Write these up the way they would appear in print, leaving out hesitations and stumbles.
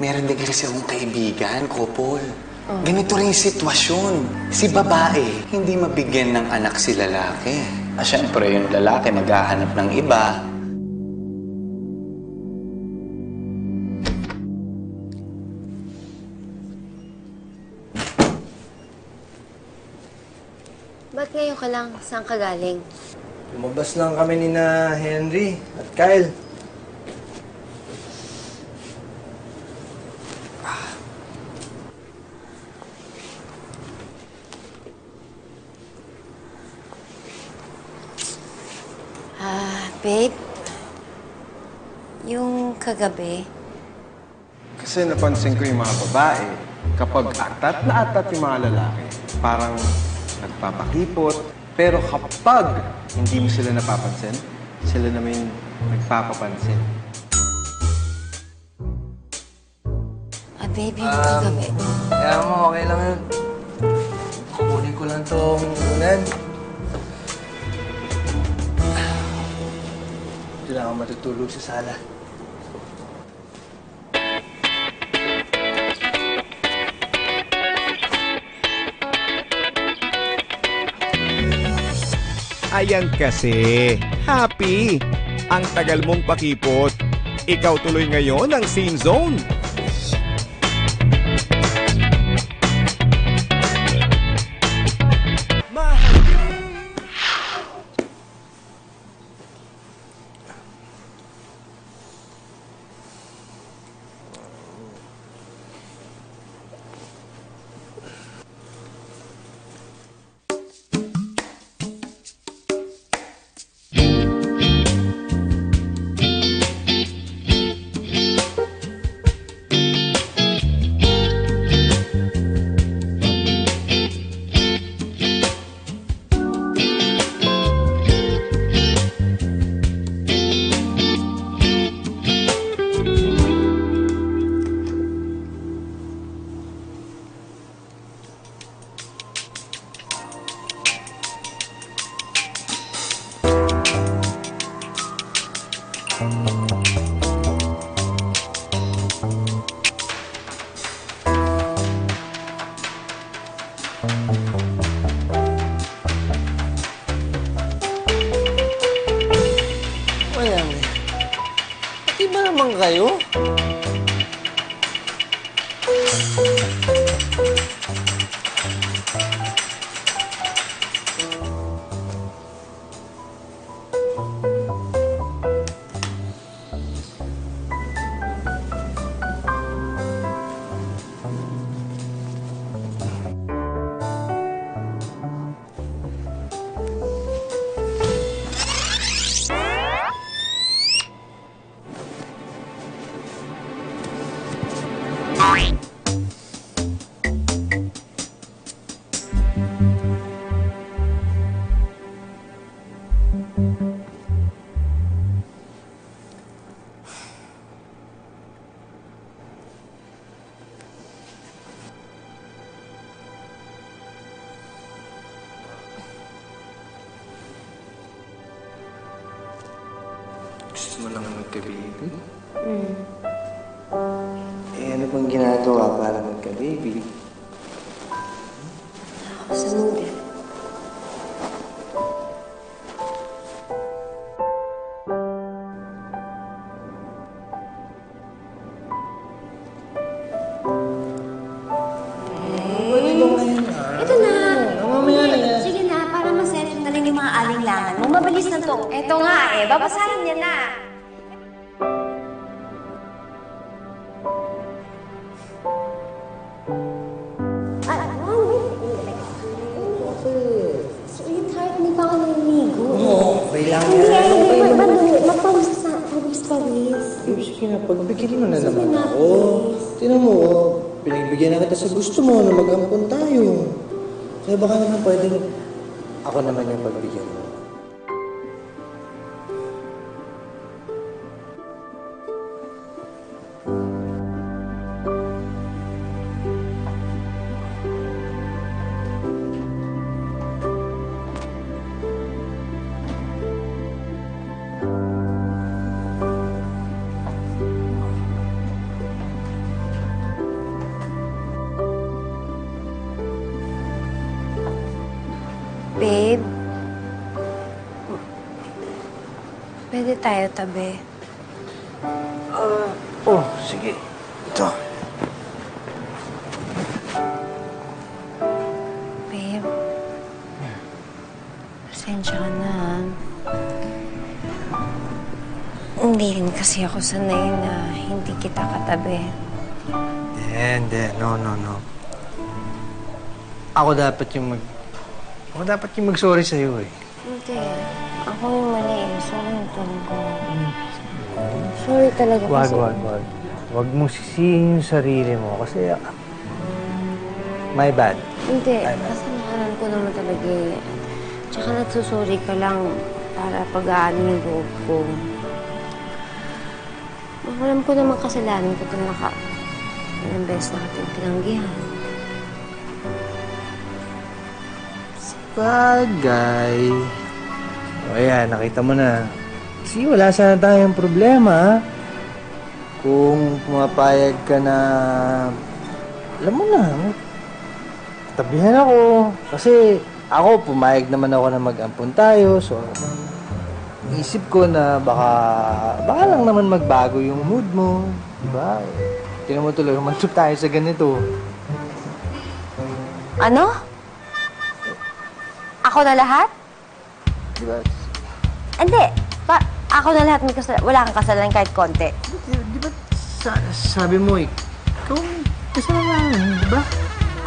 meron din kasi akong kaibigan, couple. Ganito rin yung sitwasyon. Si babae, hindi mabigyan ng anak si lalaki. Siyempre, yung lalaki naghahanap ng iba. Ba't ngayon ka lang? Saan ka galing? Lumabas lang kami ni na Henry at Kyle. Babe, yung kagabi, Kasi napansin ko yung mga babae, kapag atat na atat yung mga lalaki, parang nagpapakipot. Pero kapag hindi mo sila napapansin, sila naman yung nagpapapansin. babe, yung kagabi. Kaya mo, okay lang yun. Kukunin ko lang tong unan. Hindi na ako matutulog sa sala. Ayan kasi, happy. Ang tagal mong pakipot. Ikaw tuloy ngayon ang scene zone. Iba naman kayo. Gusto mo lang magka-baby? Ano bang ginagawa para magka-baby? Ako sa noodle. Ito na. Sige na, para ma-settle na rin yung mga aling-langan mo. Mabilis na to. Eto nga babasahin niya na. Sweetheart, hindi pa ako naliligo. Okay lang Mapawis-pawis. Sige na, pagbigyan mo na naman ako. Tinan mo, pinagbigyan na kita sa gusto mo na mag-ampon tayo. Kaya baka naman pwede ako naman yung pagbigyan mo. Babe. Pwede tayo tabi. Oh, sige. Ito. Babe. Pasensya ka na, ha? Hindi rin kasi ako sanay na hindi kita katabi. Hindi. No. Ako dapat yung mag-sorry sa'yo eh. Hindi. Ako yung mali eh. Sorry talaga. Sorry talaga kasi... Wag. Wag mong sisihin yung sarili mo kasi... my bad. Hindi. Kasalanan ko naman talaga eh. Tsaka nagsusorry ka lang para pag-aano yung loob ko. Alam ko naman kasalanan ko itong ilang beses na ating tinanggihan. Bagay. O ayan, nakita mo na. Kasi wala sana tayong problema. Kung pumapayag ka na... Alam mo na, tabihan ako. Kasi ako, pumayag naman ako na mag-ampun tayo. So, isip ko na baka lang naman magbago yung mood mo. Diba? Tingnan mo tuloy, humantap tayo sa ganito. Ano? Ako na lahat? Diba? Hindi. Ako na lahat may kasalanan. Wala kang kasalanan kahit konti. Diba sabi mo, ikaw may kasalanan, diba?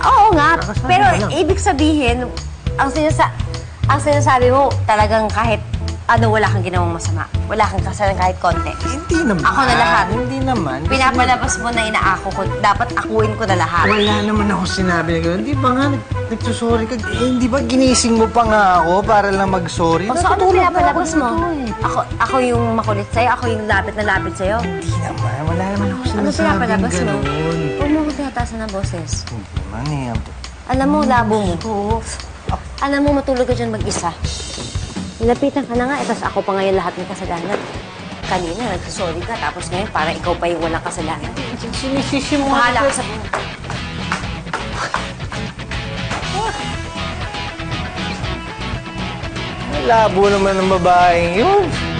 Oo nga. Nakasama Pero ka lang. ibig sabihin, ang sinasabi mo talagang kahit wala kang ginawang masama. Wala kang kasalanan kahit konti. Hindi naman. Ako na lahat. Hindi naman. Kasi Pinapalabas mo na inaako ko. Dapat akuin ko na lahat. wala naman ako sinabi na gano'n. Di ba nga, nagsusorry ka? Hindi ba ginising mo pa nga ako para lang mag-sorry? O, so ano pinapalabas mo? Ako yung makulit sa'yo? Ako yung lapit na lapit sa'yo? Hindi naman. Wala naman ako Ano sinasabing pinapalabas mo? gano'n. Huwag mo ko tinatasan ng boses. Hindi naman eh. Alam mo, labo mo. Alam mo, matulog ka dyan mag-isa. Nilapitan ka na nga, tapos ako pa ngayon lahat ng kasalanan. Kanina, nagsasorry ka, tapos ngayon parang ikaw pa yung walang kasalanan. Sinisisi mo Mahala ka sa buhay. Labo naman ng babaeng yun.